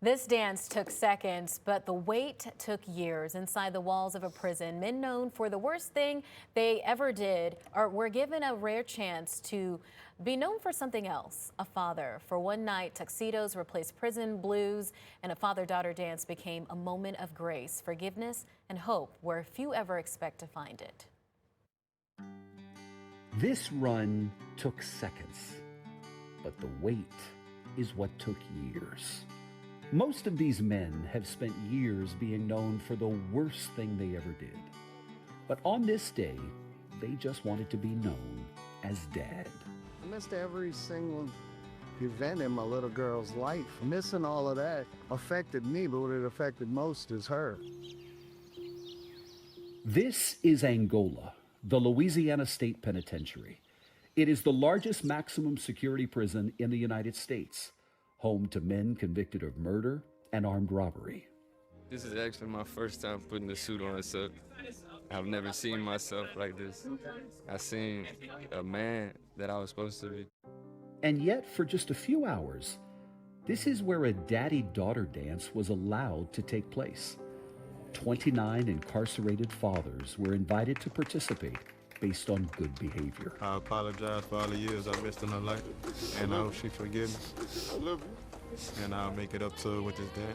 This dance took seconds, but the wait took years. Inside the walls of a prison, men known for the worst thing they ever did were given a rare chance to be known for something else, a father. For one night, tuxedos replaced prison blues, and a father-daughter dance became a moment of grace, forgiveness, and hope where few ever expect to find it. This run took seconds, but the wait is what took years. Most of these men have spent years being known for the worst thing they ever did. But on this day, they just wanted to be known as Dad. I missed every single event in my little girl's life. Missing all of that affected me, but what it affected most is her. This is Angola, the Louisiana State Penitentiary. It is the largest maximum security prison in the United States, home to men convicted of murder and armed robbery. This is actually my first time putting the suit on, so I've never seen myself like this. I seen a man that I was supposed to be. And yet, for just a few hours, this is where a daddy-daughter dance was allowed to take place. 29 incarcerated fathers were invited to participate based on good behavior. I apologize for all the years I missed in her life, and I hope she forgives me. I love you. And I'll make it up to her with this dad.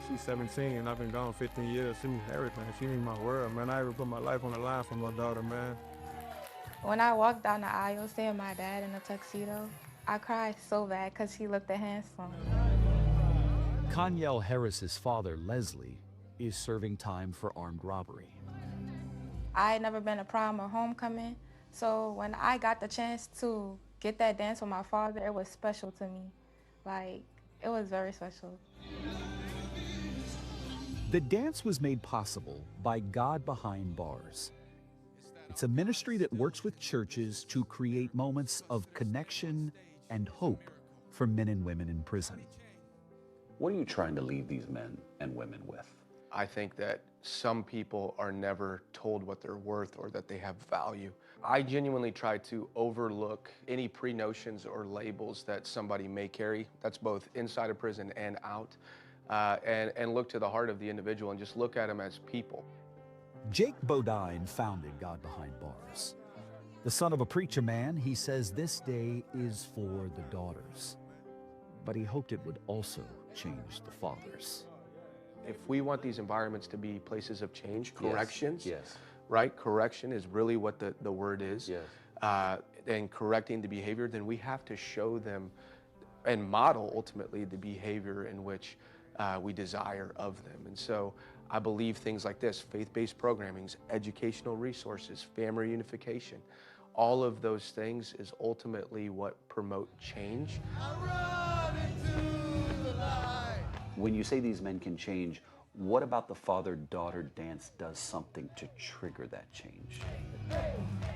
She's 17, and I've been gone 15 years. She means everything. She means my world, man. I ever put my life on the line for my daughter, man. When I walked down the aisle seeing my dad in a tuxedo, I cried so bad because he looked handsome. Conyell Harris's father, Leslie, is serving time for armed robbery. I had never been to prom or homecoming, so when I got the chance to get that dance with my father, it was special to me. Like, it was very special. The dance was made possible by God Behind Bars. It's a ministry that works with churches to create moments of connection and hope for men and women in prison. What are you trying to leave these men and women with? I think that some people are never told what they're worth or that they have value. I genuinely try to overlook any pre-notions or labels that somebody may carry, that's both inside of prison and out, and look to the heart of the individual and just look at them as people. Jake Bodine founded God Behind Bars. The son of a preacher man, he says this day is for the daughters. But he hoped it would also change the fathers. If we want these environments to be places of change, corrections, Yes. right? Correction is really what the word is. Yes. And correcting the behavior, then we have to show them and model ultimately the behavior in which we desire of them. And so I believe things like this, faith-based programmings, educational resources, family unification, all of those things is ultimately what promote change. When you say these men can change, what about the father-daughter dance does something to trigger that change?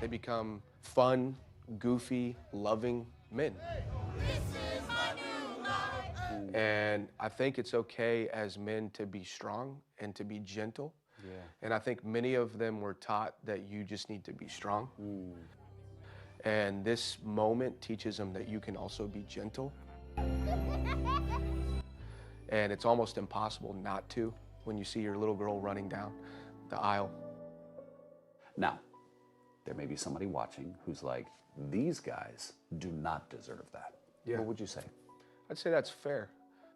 They become fun, goofy, loving men. And I think it's okay as men to be strong and to be gentle. Yeah. And I think many of them were taught that you just need to be strong. And this moment teaches them that you can also be gentle. And it's almost impossible not to when you see your little girl running down the aisle. Now, there may be somebody watching who's like, these guys do not deserve that. Yeah. What would you say? I'd say that's fair.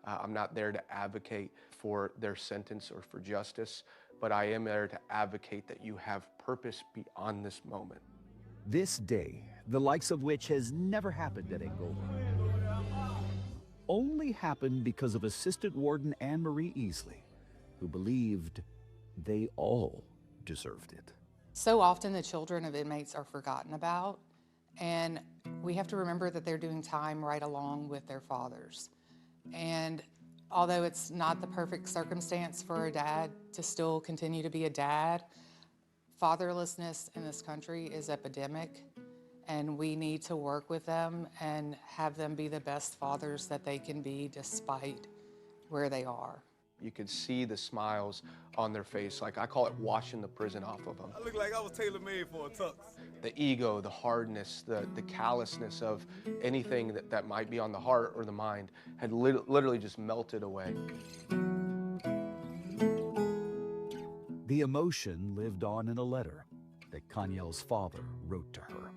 I'm not there to advocate for their sentence or for justice, but I am there to advocate that you have purpose beyond this moment. This day, the likes of which has never happened at Angola, only happened because of Assistant Warden Anne Marie Easley, who believed they all deserved it. So often the children of inmates are forgotten about, and we have to remember that they're doing time right along with their fathers. And although it's not the perfect circumstance for a dad to still continue to be a dad, fatherlessness in this country is epidemic, and we need to work with them and have them be the best fathers that they can be despite where they are. You could see the smiles on their face. Like I call it washing the prison off of them. I look like I was tailor-made for a tux. The ego, the hardness, the callousness of anything that might be on the heart or the mind had literally just melted away. The emotion lived on in a letter that Kanyel's father wrote to her.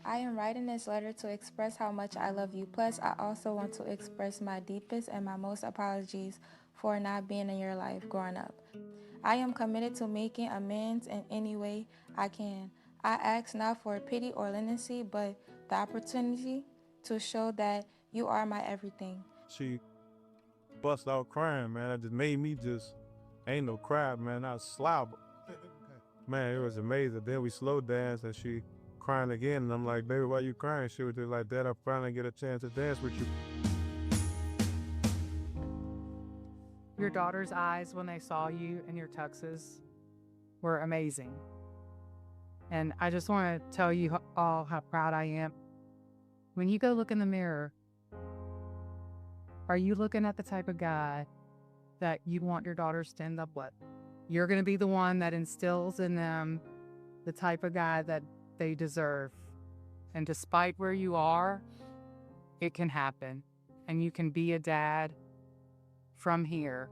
I am writing this letter to express how much I love you. Plus, I also want to express my deepest and my most apologies for not being in your life growing up. I am committed to making amends in any way I can. I ask not for pity or leniency, but the opportunity to show that you are my everything. She bust out crying, man. That just made me just, ain't no cry, man. I was slobber. Man, it was amazing. Then we slow danced and she crying again. And I'm like, baby, why you crying? She was just like, Dad, I finally get a chance to dance with you. Your daughter's eyes when they saw you in your tuxes were amazing. And I just want to tell you all how proud I am. When you go look in the mirror, are you looking at the type of guy that you want your daughters to end up with? You're going to be the one that instills in them the type of guy that they deserve. And despite where you are, it can happen. And you can be a dad from here